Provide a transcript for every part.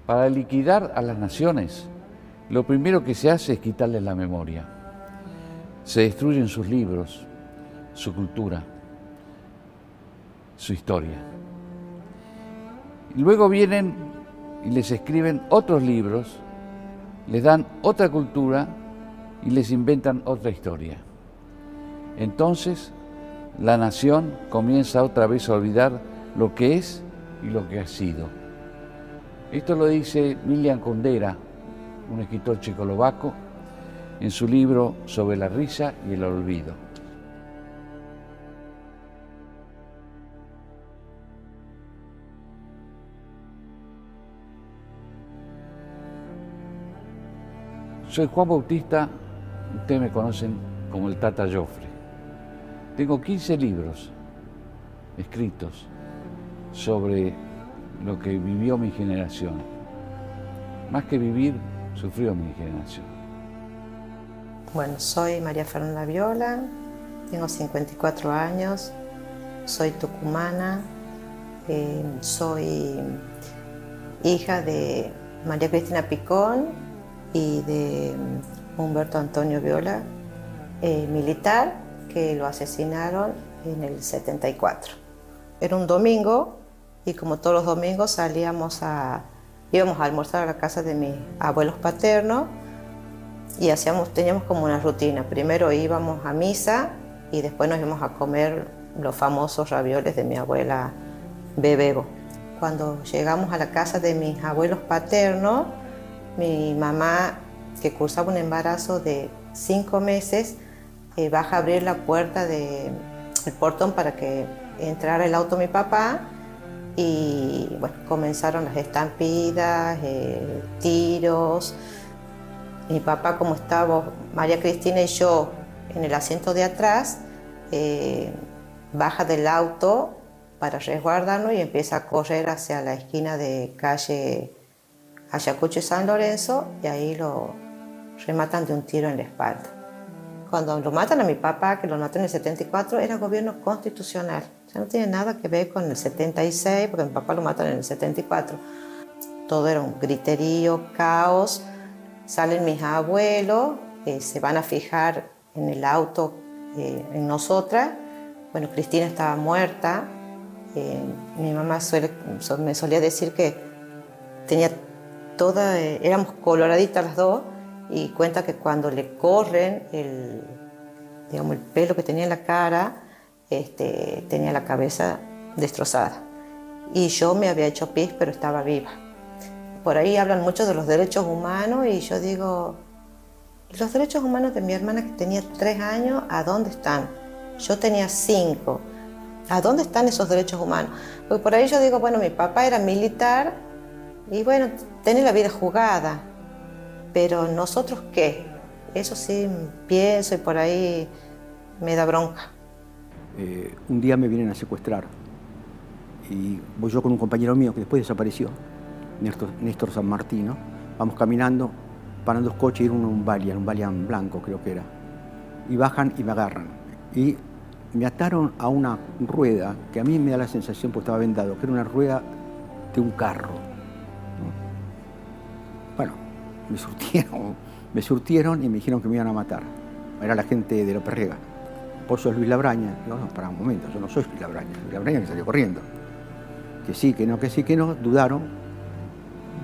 Para liquidar a las naciones, lo primero que se hace es quitarles la memoria. Se destruyen sus libros, su cultura, su historia. Y luego vienen y les escriben otros libros, les dan otra cultura y les inventan otra historia. Entonces, la nación comienza otra vez a olvidar lo que es y lo que ha sido. Esto lo dice Milian Kundera, un escritor checoslovaco, en su libro Sobre la risa y el olvido. Soy Juan Bautista, ustedes me conocen como el Tata Joffre. Tengo 15 libros escritos sobre lo que vivió mi generación. Más que vivir, sufrió mi generación. Bueno, soy María Fernanda Viola, tengo 54 años, soy tucumana, soy hija de María Cristina Picón y de Humberto Antonio Viola, militar, que lo asesinaron en el 74. Era un domingo y como todos los domingos íbamos a almorzar a la casa de mis abuelos paternos y teníamos como una rutina. Primero íbamos a misa y después nos íbamos a comer los famosos ravioles de mi abuela Bebebo. Cuando llegamos a la casa de mis abuelos paternos, mi mamá, que cursaba un embarazo de 5 meses, baja a abrir la puerta del portón para que entrara el auto de mi papá y bueno, comenzaron las estampidas, tiros. Mi papá, como estaba María Cristina y yo en el asiento de atrás, baja del auto para resguardarnos y empieza a correr hacia la esquina de calle Ayacucho y San Lorenzo, y ahí lo rematan de un tiro en la espalda. Cuando lo matan a mi papá, que lo mató en el 74, era gobierno constitucional. O sea, no tiene nada que ver con el 76, porque mi papá lo matan en el 74. Todo era un griterío, caos. Salen mis abuelos, se van a fijar en el auto, en nosotras. Bueno, Cristina estaba muerta. Mi mamá me solía decir que tenía éramos coloraditas las dos, y cuenta que cuando le corren el pelo que tenía en la cara, tenía la cabeza destrozada. Y yo me había hecho pis, pero estaba viva. Por ahí hablan mucho de los derechos humanos y yo digo, los derechos humanos de mi hermana, que tenía 3 años, ¿a dónde están? Yo tenía 5. ¿A dónde están esos derechos humanos? Porque por ahí yo digo, bueno, mi papá era militar y bueno, tenía la vida jugada, pero ¿nosotros qué? Eso sí pienso y por ahí me da bronca. Un día me vienen a secuestrar y voy yo con un compañero mío que después desapareció, Néstor San Martino. Vamos caminando, paran 2 coches y era un Valiant blanco creo que era, y bajan y me agarran y me ataron a una rueda que a mí me da la sensación, porque estaba vendado, que era una rueda de un carro. Bueno, me surtieron y me dijeron que me iban a matar. Era la gente de López Rega. ¿Vos sos Luis Labraña? Digo, no, para un momento, yo no soy Luis Labraña. Luis Labraña que salió corriendo. Que sí, que no, dudaron.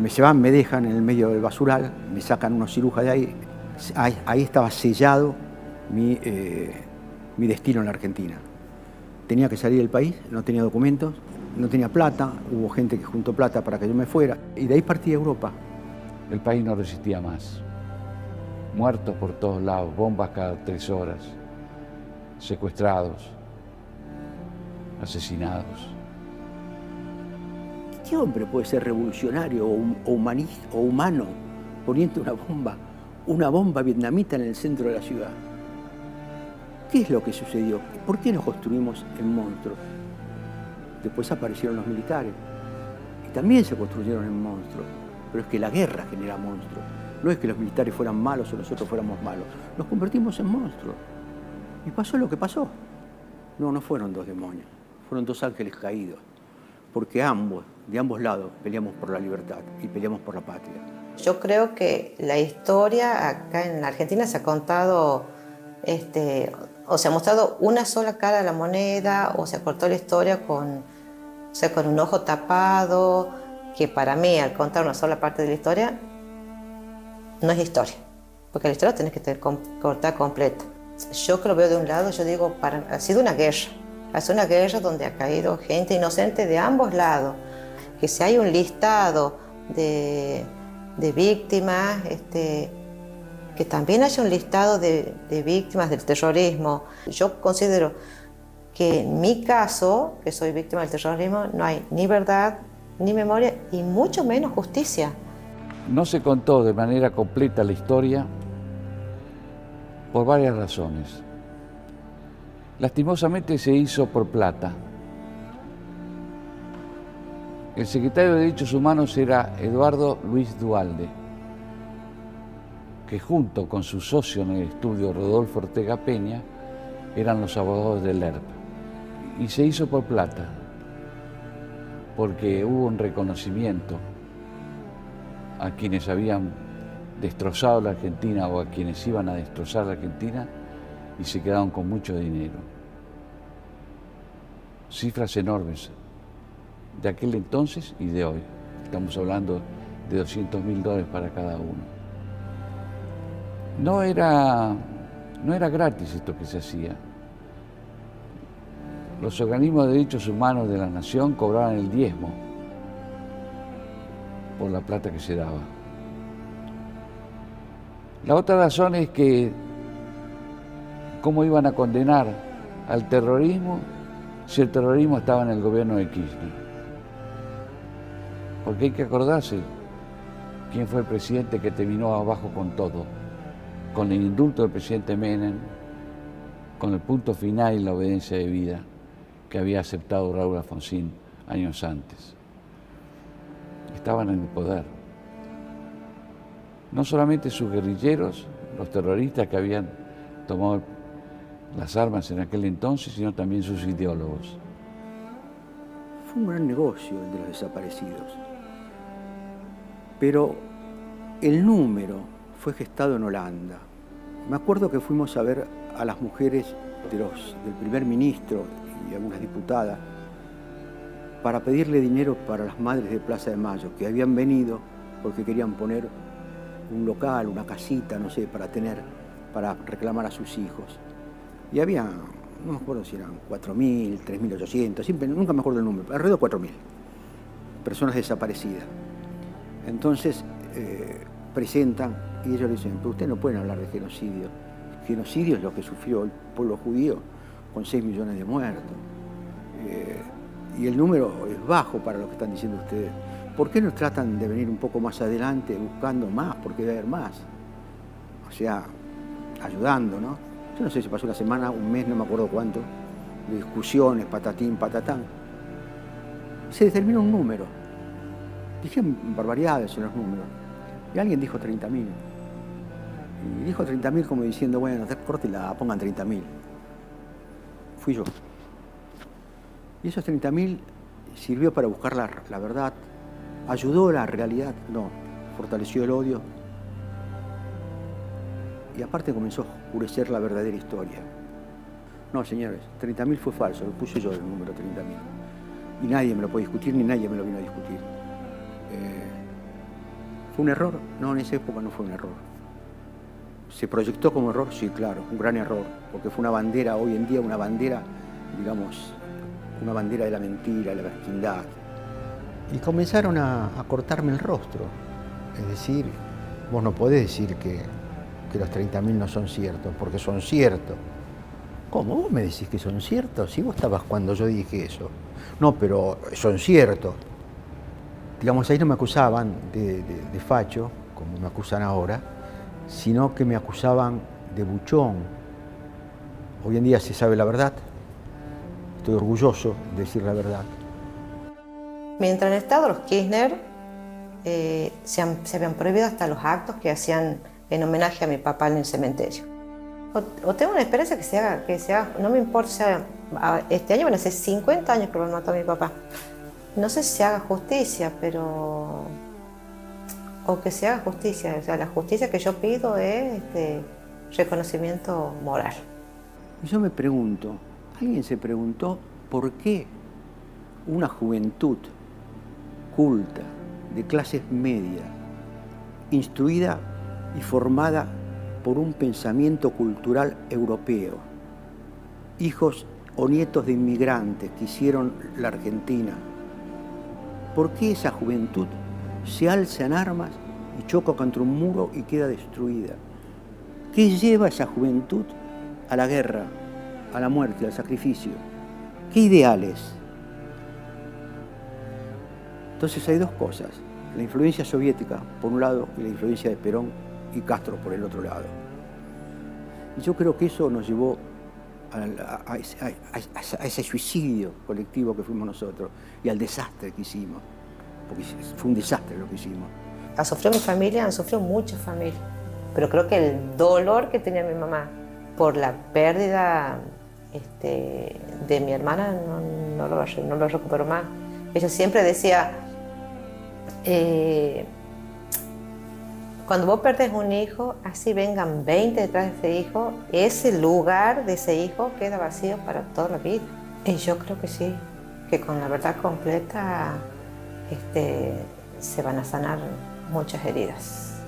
Me llevan, me dejan en el medio del basural, me sacan unos cirujas de ahí. Ahí estaba sellado mi destino en la Argentina. Tenía que salir del país, no tenía documentos, no tenía plata, hubo gente que juntó plata para que yo me fuera. Y de ahí partí a Europa. El país no resistía más. Muertos por todos lados, bombas cada 3 horas, secuestrados, asesinados. ¿Qué hombre puede ser revolucionario o humanista o humano poniendo una bomba vietnamita en el centro de la ciudad? ¿Qué es lo que sucedió? ¿Por qué nos construimos en monstruos? Después aparecieron los militares y también se construyeron en monstruos. Pero es que la guerra genera monstruos. No es que los militares fueran malos o nosotros fuéramos malos. Nos convertimos en monstruos. Y pasó lo que pasó. No fueron 2 demonios. Fueron 2 ángeles caídos. porque de ambos lados, peleamos por la libertad y peleamos por la patria. Yo creo que la historia acá en la Argentina se ha contado, o se ha mostrado una sola cara de la moneda, o se cortó la historia con un ojo tapado, que para mí, al contar una sola parte de la historia, no es historia, porque la historia tenés que cortar completa. Yo que lo veo de un lado, yo digo, ha sido una guerra. Ha sido una guerra donde ha caído gente inocente de ambos lados. Que si hay un listado de víctimas, que también haya un listado de víctimas del terrorismo. Yo considero que en mi caso, que soy víctima del terrorismo, no hay ni verdad, ni memoria y mucho menos justicia. No se contó de manera completa la historia por varias razones. Lastimosamente se hizo por plata. El secretario de Derechos Humanos era Eduardo Luis Duhalde, que junto con su socio en el estudio Rodolfo Ortega Peña eran los abogados del ERP. Y se hizo por plata, porque hubo un reconocimiento a quienes habían destrozado la Argentina o a quienes iban a destrozar la Argentina y se quedaron con mucho dinero. Cifras enormes de aquel entonces y de hoy. Estamos hablando de $200.000 para cada uno. No era gratis esto que se hacía. Los organismos de derechos humanos de la nación cobraban el diezmo por la plata que se daba. La otra razón es que cómo iban a condenar al terrorismo si el terrorismo estaba en el gobierno de Kirchner. Porque hay que acordarse quién fue el presidente que terminó abajo con todo, con el indulto del presidente Menem, con el punto final y la obediencia de vida que había aceptado Raúl Alfonsín años antes. Estaban en el poder. No solamente sus guerrilleros, los terroristas que habían tomado las armas en aquel entonces, sino también sus ideólogos. Fue un gran negocio el de los desaparecidos. Pero el número fue gestado en Holanda. Me acuerdo que fuimos a ver a las mujeres del primer ministro y algunas diputadas para pedirle dinero para las madres de Plaza de Mayo, que habían venido porque querían poner un local, una casita, no sé, para reclamar a sus hijos. Y había, no me acuerdo si eran 4.000, 3.800, nunca me acuerdo el número, alrededor de 4.000 personas desaparecidas. Entonces presentan y ellos le dicen, pero ustedes no pueden hablar de genocidio. Genocidio es lo que sufrió el pueblo judío con 6 millones de muertos. Y el número es bajo para lo que están diciendo ustedes. ¿Por qué no tratan de venir un poco más adelante buscando más? Porque debe haber más. O sea, ayudando, ¿no? Yo no sé si pasó una semana, un mes, no me acuerdo cuánto, de discusiones, patatín, patatán. Se determinó un número. Dijeron barbaridades en los números. Y alguien dijo 30.000. Y dijo 30.000 como diciendo, bueno, córtela, pongan 30.000. Fui yo. Y esos 30.000 sirvió para buscar la verdad. ¿Ayudó la realidad? No. Fortaleció el odio. Y aparte comenzó a oscurecer la verdadera historia. No, señores, 30.000 fue falso, lo puse yo el número 30.000. Y nadie me lo puede discutir, ni nadie me lo vino a discutir. ¿Fue un error? No, en esa época no fue un error. ¿Se proyectó como error? Sí, claro, un gran error, porque fue una bandera, hoy en día una bandera, digamos, una bandera de la mentira, de la mezquindad. Y comenzaron a cortarme el rostro. Es decir, vos no podés decir que los 30.000 no son ciertos, porque son ciertos. ¿Cómo? ¿Vos me decís que son ciertos? Si vos estabas cuando yo dije eso. No, pero son ciertos. Digamos, ahí no me acusaban de facho, como me acusan ahora, sino que me acusaban de buchón. Hoy en día se sabe la verdad. Estoy orgulloso de decir la verdad. Mientras en el Estado los Kirchner se habían prohibido hasta los actos que hacían en homenaje a mi papá en el cementerio. O tengo una esperanza que se haga, no me importa, este año van a ser 50 años que lo han matado a mi papá. No sé si se haga justicia, pero... o que se haga justicia. O sea, la justicia que yo pido es reconocimiento moral. Yo me pregunto, ¿alguien se preguntó por qué una juventud culta, de clases medias, instruida y formada por un pensamiento cultural europeo, hijos o nietos de inmigrantes que hicieron la Argentina, por qué esa juventud se alza en armas y choca contra un muro y queda destruida? ¿Qué lleva a esa juventud a la guerra, a la muerte, al sacrificio? ¿Qué ideales? Entonces hay dos cosas, la influencia soviética por un lado y la influencia de Perón y Castro por el otro lado. Y yo creo que eso nos llevó a ese suicidio colectivo que fuimos nosotros y al desastre que hicimos, porque fue un desastre lo que hicimos. Ha sufrido mi familia, han sufrido muchas familias, pero creo que el dolor que tenía mi mamá por la pérdida de mi hermana no lo recupero más. Ella siempre decía, cuando vos perdés un hijo, así vengan 20 detrás de ese hijo, ese lugar de ese hijo queda vacío para toda la vida. Y yo creo que sí, que con la verdad completa se van a sanar muchas heridas.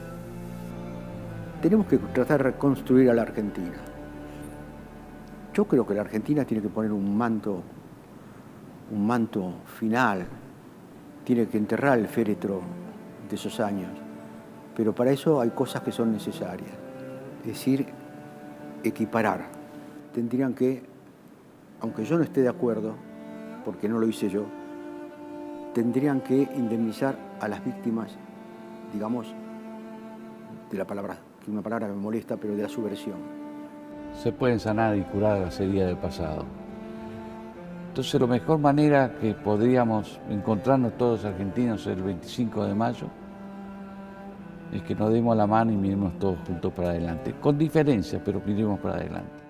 Tenemos que tratar de reconstruir a la Argentina. Yo creo que la Argentina tiene que poner un manto final, tiene que enterrar el féretro de esos años, pero para eso hay cosas que son necesarias, es decir, equiparar. Tendrían que, aunque yo no esté de acuerdo, porque no lo hice yo, tendrían que indemnizar a las víctimas, digamos, de la palabra, que es una palabra que me molesta, pero de la subversión. Se pueden sanar y curar las heridas del pasado. Entonces, la mejor manera que podríamos encontrarnos todos argentinos el 25 de mayo es que nos demos la mano y miremos todos juntos para adelante, con diferencias, pero miremos para adelante.